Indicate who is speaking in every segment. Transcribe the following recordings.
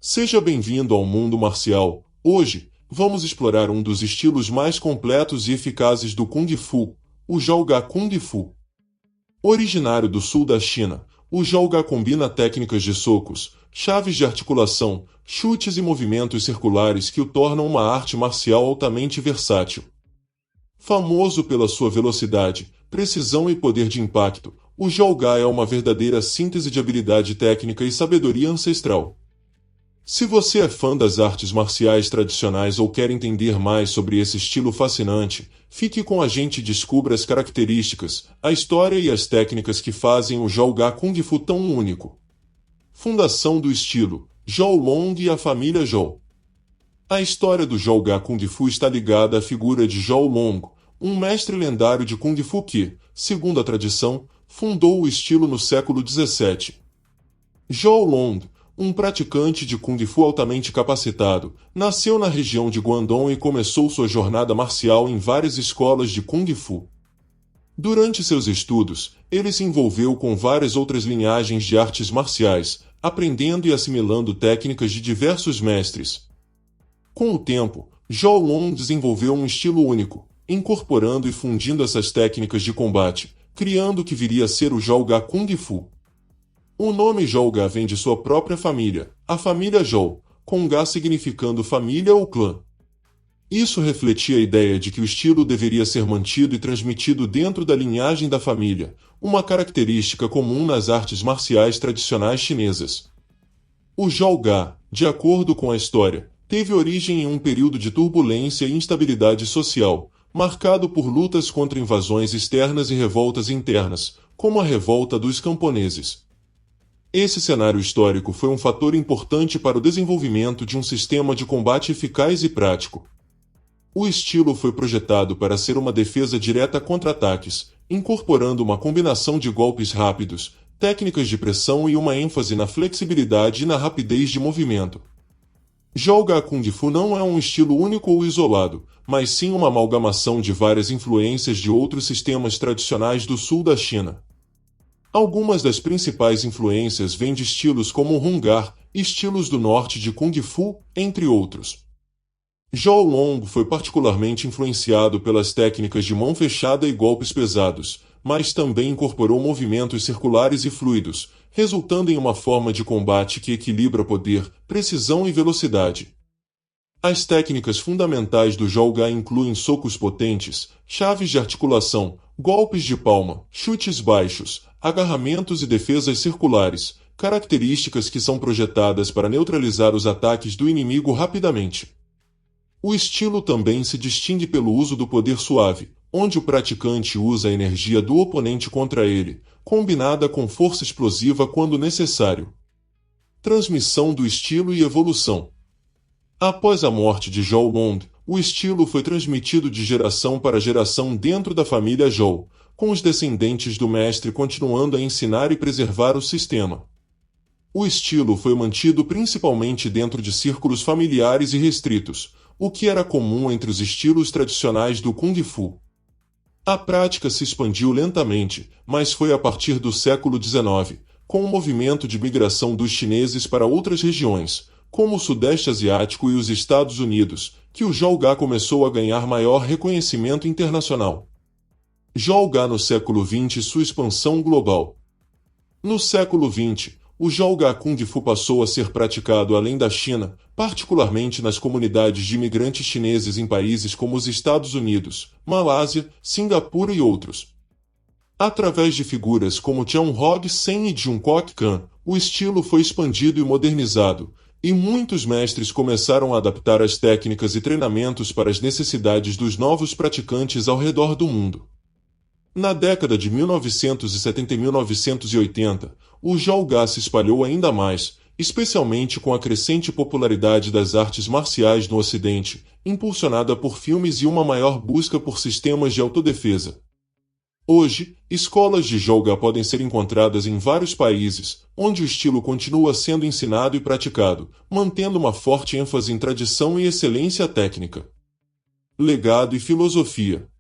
Speaker 1: Seja bem-vindo ao mundo marcial. Hoje, vamos explorar um dos estilos mais completos e eficazes do Kung Fu, o Shaoga Kung Fu. Originário do sul da China, o Shaoga combina técnicas de socos, chaves de articulação, chutes e movimentos circulares que o tornam uma arte marcial altamente versátil. Famoso pela sua velocidade, precisão e poder de impacto, o Shaoga é uma verdadeira síntese de habilidade técnica e sabedoria ancestral. Se você é fã das artes marciais tradicionais ou quer entender mais sobre esse estilo fascinante, fique com a gente e descubra as características, a história e as técnicas que fazem o Shaoga Kung Fu tão único. Fundação do estilo: Zhou Long e a família Zhou. A história do Shaoga Kung Fu está ligada à figura de Zhou Long, um mestre lendário de Kung Fu que, segundo a tradição, fundou o estilo no século XVII. Zhou Long, um praticante de Kung Fu altamente capacitado, nasceu na região de Guangdong e começou sua jornada marcial em várias escolas de Kung Fu. Durante seus estudos, ele se envolveu com várias outras linhagens de artes marciais, aprendendo e assimilando técnicas de diversos mestres. Com o tempo, Zhou Long desenvolveu um estilo único, incorporando e fundindo essas técnicas de combate, criando o que viria a ser o Shaoga Kung Fu. O nome Shaoga vem de sua própria família, a família Zhou, com Ga significando família ou clã. Isso refletia a ideia de que o estilo deveria ser mantido e transmitido dentro da linhagem da família, uma característica comum nas artes marciais tradicionais chinesas. O Shaoga, de acordo com a história, teve origem em um período de turbulência e instabilidade social, marcado por lutas contra invasões externas e revoltas internas, como a revolta dos camponeses. Esse cenário histórico foi um fator importante para o desenvolvimento de um sistema de combate eficaz e prático. O estilo foi projetado para ser uma defesa direta contra ataques, incorporando uma combinação de golpes rápidos, técnicas de pressão e uma ênfase na flexibilidade e na rapidez de movimento. Shaoga Kung Fu não é um estilo único ou isolado, mas sim uma amalgamação de várias influências de outros sistemas tradicionais do sul da China. Algumas das principais influências vêm de estilos como o Hungar, estilos do norte de Kung Fu, entre outros. Zhou Long foi particularmente influenciado pelas técnicas de mão fechada e golpes pesados, mas também incorporou movimentos circulares e fluidos, resultando em uma forma de combate que equilibra poder, precisão e velocidade. As técnicas fundamentais do Shaoga incluem socos potentes, chaves de articulação, golpes de palma, chutes baixos, agarramentos e defesas circulares, características que são projetadas para neutralizar os ataques do inimigo rapidamente. O estilo também se distingue pelo uso do poder suave, onde o praticante usa a energia do oponente contra ele, combinada com força explosiva quando necessário. Transmissão do estilo e evolução. Após a morte de Zhou Long, o estilo foi transmitido de geração para geração dentro da família Zhou, com os descendentes do mestre continuando a ensinar e preservar o sistema. O estilo foi mantido principalmente dentro de círculos familiares e restritos, o que era comum entre os estilos tradicionais do Kung Fu. A prática se expandiu lentamente, mas foi a partir do século XIX, com o movimento de migração dos chineses para outras regiões, como o Sudeste Asiático e os Estados Unidos, que o Shaoga começou a ganhar maior reconhecimento internacional. Shaoga no século XX e sua expansão global. No século XX, o Shaoga Kung Fu passou a ser praticado além da China, particularmente nas comunidades de imigrantes chineses em países como os Estados Unidos, Malásia, Singapura e outros. Através de figuras como Tian Hog Sen e Jungkook Khan, o estilo foi expandido e modernizado, e muitos mestres começaram a adaptar as técnicas e treinamentos para as necessidades dos novos praticantes ao redor do mundo. Na década de 1970 e 1980, o Shaoga se espalhou ainda mais, especialmente com a crescente popularidade das artes marciais no Ocidente, impulsionada por filmes e uma maior busca por sistemas de autodefesa. Hoje, escolas de Shaoga podem ser encontradas em vários países, onde o estilo continua sendo ensinado e praticado, mantendo uma forte ênfase em tradição e excelência técnica. Legado e filosofia.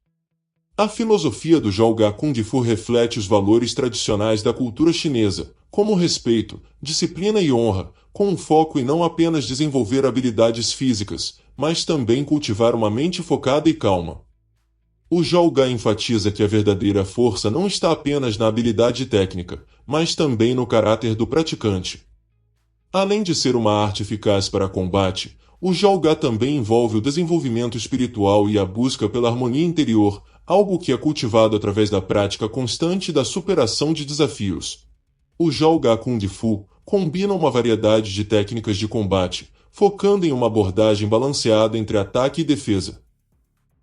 Speaker 1: A filosofia do Shaoga Kung Fu reflete os valores tradicionais da cultura chinesa, como respeito, disciplina e honra, com um foco em não apenas desenvolver habilidades físicas, mas também cultivar uma mente focada e calma. O Jalga enfatiza que a verdadeira força não está apenas na habilidade técnica, mas também no caráter do praticante. Além de ser uma arte eficaz para combate, o Jalga também envolve o desenvolvimento espiritual e a busca pela harmonia interior, algo que é cultivado através da prática constante e da superação de desafios. O Jalga Kung Fu combina uma variedade de técnicas de combate, focando em uma abordagem balanceada entre ataque e defesa.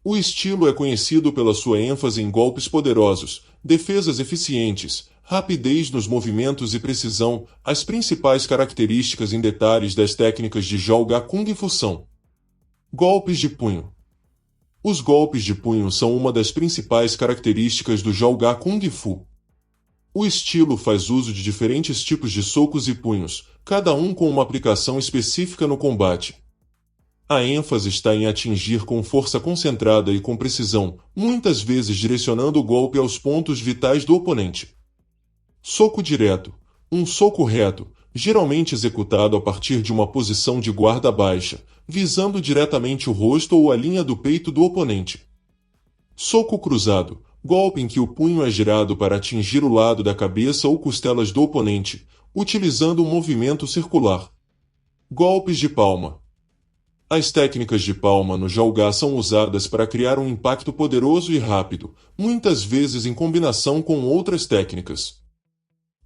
Speaker 1: O estilo é conhecido pela sua ênfase em golpes poderosos, defesas eficientes, rapidez nos movimentos e precisão, as principais características em detalhes das técnicas de Jalga Kung Fu são: golpes de punho. Os golpes de punho são uma das principais características do Jalga Kung Fu. O estilo faz uso de diferentes tipos de socos e punhos, cada um com uma aplicação específica no combate. A ênfase está em atingir com força concentrada e com precisão, muitas vezes direcionando o golpe aos pontos vitais do oponente. Soco direto. Um soco reto, geralmente executado a partir de uma posição de guarda baixa, visando diretamente o rosto ou a linha do peito do oponente. Soco cruzado. Golpe em que o punho é girado para atingir o lado da cabeça ou costelas do oponente, utilizando um movimento circular. Golpes de palma. As técnicas de palma no Jalga são usadas para criar um impacto poderoso e rápido, muitas vezes em combinação com outras técnicas.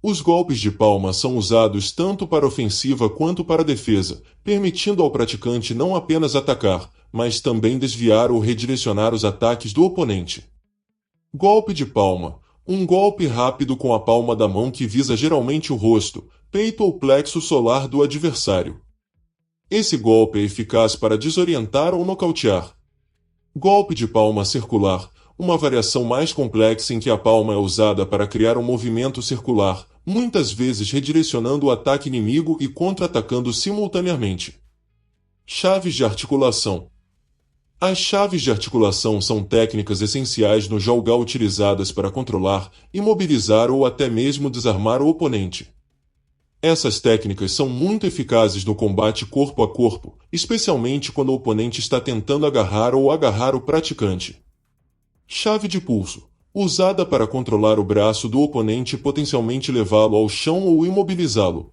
Speaker 1: Os golpes de palma são usados tanto para ofensiva quanto para defesa, permitindo ao praticante não apenas atacar, mas também desviar ou redirecionar os ataques do oponente. Golpe de palma. Um golpe rápido com a palma da mão que visa geralmente o rosto, peito ou plexo solar do adversário. Esse golpe é eficaz para desorientar ou nocautear. Golpe de palma circular. Uma variação mais complexa em que a palma é usada para criar um movimento circular, muitas vezes redirecionando o ataque inimigo e contra-atacando simultaneamente. Chaves de articulação. As chaves de articulação são técnicas essenciais no Jalga utilizadas para controlar, imobilizar ou até mesmo desarmar o oponente. Essas técnicas são muito eficazes no combate corpo a corpo, especialmente quando o oponente está tentando agarrar ou agarrar o praticante. Chave de pulso. Usada para controlar o braço do oponente e potencialmente levá-lo ao chão ou imobilizá-lo.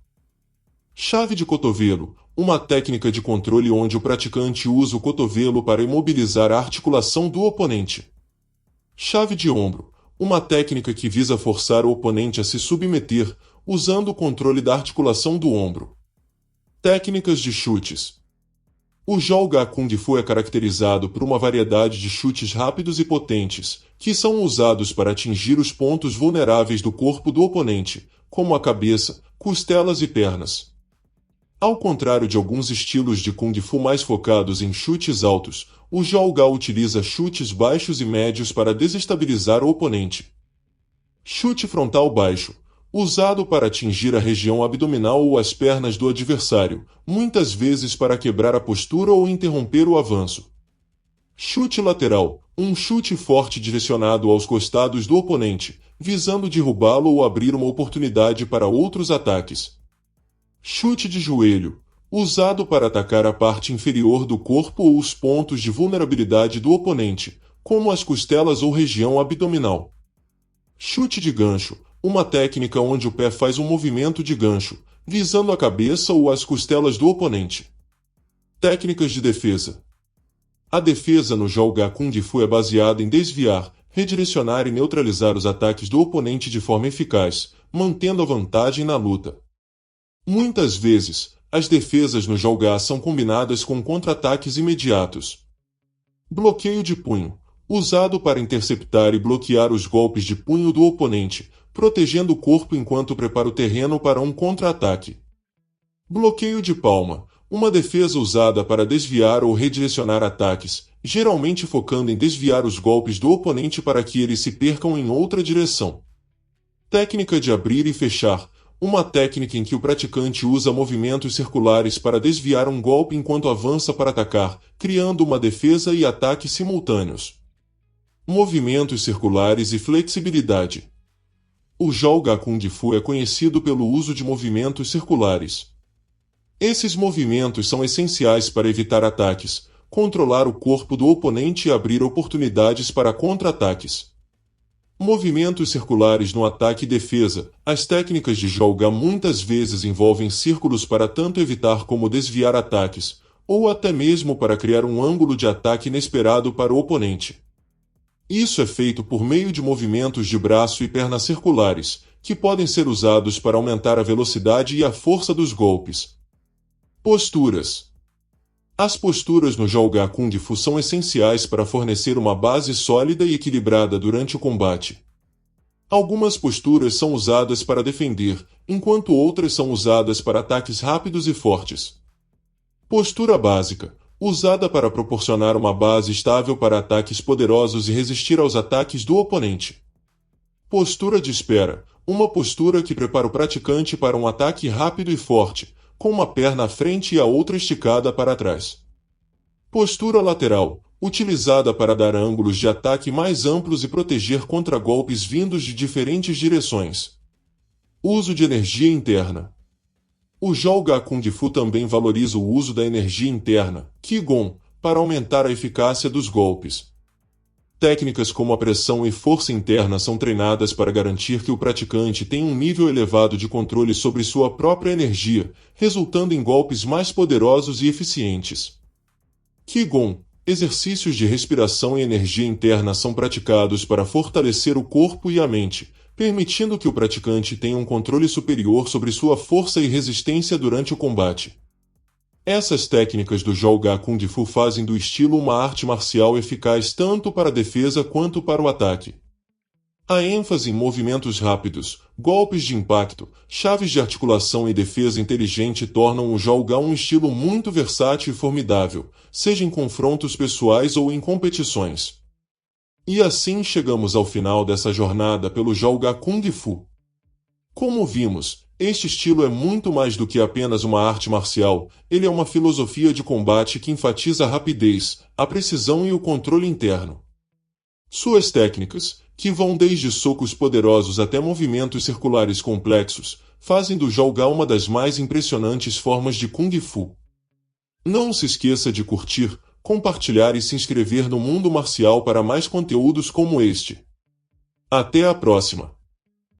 Speaker 1: Chave de cotovelo. Uma técnica de controle onde o praticante usa o cotovelo para imobilizar a articulação do oponente. Chave de ombro. Uma técnica que visa forçar o oponente a se submeter, usando o controle da articulação do ombro. Técnicas de chutes. O Jalga Kung Fu é caracterizado por uma variedade de chutes rápidos e potentes, que são usados para atingir os pontos vulneráveis do corpo do oponente, como a cabeça, costelas e pernas. Ao contrário de alguns estilos de Kung Fu mais focados em chutes altos, o Jalga utiliza chutes baixos e médios para desestabilizar o oponente. Chute frontal baixo. Usado para atingir a região abdominal ou as pernas do adversário, muitas vezes para quebrar a postura ou interromper o avanço. Chute lateral. Um chute forte direcionado aos costados do oponente, visando derrubá-lo ou abrir uma oportunidade para outros ataques. Chute de joelho. Usado para atacar a parte inferior do corpo ou os pontos de vulnerabilidade do oponente, como as costelas ou região abdominal. Chute de gancho. Uma técnica onde o pé faz um movimento de gancho, visando a cabeça ou as costelas do oponente. Técnicas de defesa. A defesa no Jalga Kung Fu é baseada em desviar, redirecionar e neutralizar os ataques do oponente de forma eficaz, mantendo a vantagem na luta. Muitas vezes, as defesas no Jalga são combinadas com contra-ataques imediatos. Bloqueio de punho. Usado para interceptar e bloquear os golpes de punho do oponente, protegendo o corpo enquanto prepara o terreno para um contra-ataque. Bloqueio de palma. Uma defesa usada para desviar ou redirecionar ataques, geralmente focando em desviar os golpes do oponente para que eles se percam em outra direção. Técnica de abrir e fechar. Uma técnica em que o praticante usa movimentos circulares para desviar um golpe enquanto avança para atacar, criando uma defesa e ataque simultâneos. Movimentos circulares e flexibilidade. O Jalga Kung Fu é conhecido pelo uso de movimentos circulares. Esses movimentos são essenciais para evitar ataques, controlar o corpo do oponente e abrir oportunidades para contra-ataques. Movimentos circulares no ataque e defesa. As técnicas de Joga muitas vezes envolvem círculos para tanto evitar como desviar ataques, ou até mesmo para criar um ângulo de ataque inesperado para o oponente. Isso é feito por meio de movimentos de braço e perna circulares, que podem ser usados para aumentar a velocidade e a força dos golpes. Posturas. As posturas no Joga Kung Fu são essenciais para fornecer uma base sólida e equilibrada durante o combate. Algumas posturas são usadas para defender, enquanto outras são usadas para ataques rápidos e fortes. Postura básica, usada para proporcionar uma base estável para ataques poderosos e resistir aos ataques do oponente. Postura de espera, uma postura que prepara o praticante para um ataque rápido e forte, com uma perna à frente e a outra esticada para trás. Postura lateral, utilizada para dar ângulos de ataque mais amplos e proteger contra golpes vindos de diferentes direções. Uso de energia interna. O Joga Kung Fu também valoriza o uso da energia interna, Qigong, para aumentar a eficácia dos golpes. Técnicas como a pressão e força interna são treinadas para garantir que o praticante tenha um nível elevado de controle sobre sua própria energia, resultando em golpes mais poderosos e eficientes. Qigong, exercícios de respiração e energia interna são praticados para fortalecer o corpo e a mente, permitindo que o praticante tenha um controle superior sobre sua força e resistência durante o combate. Essas técnicas do Joga Kung Fu fazem do estilo uma arte marcial eficaz tanto para a defesa quanto para o ataque. A ênfase em movimentos rápidos, golpes de impacto, chaves de articulação e defesa inteligente tornam o Joga um estilo muito versátil e formidável, seja em confrontos pessoais ou em competições. E assim chegamos ao final dessa jornada pelo Joga Kung Fu. Como vimos, este estilo é muito mais do que apenas uma arte marcial, ele é uma filosofia de combate que enfatiza a rapidez, a precisão e o controle interno. Suas técnicas, que vão desde socos poderosos até movimentos circulares complexos, fazem do Joga uma das mais impressionantes formas de Kung Fu. Não se esqueça de curtir, compartilhar e se inscrever no Mundo Marcial para mais conteúdos como este. Até a próxima!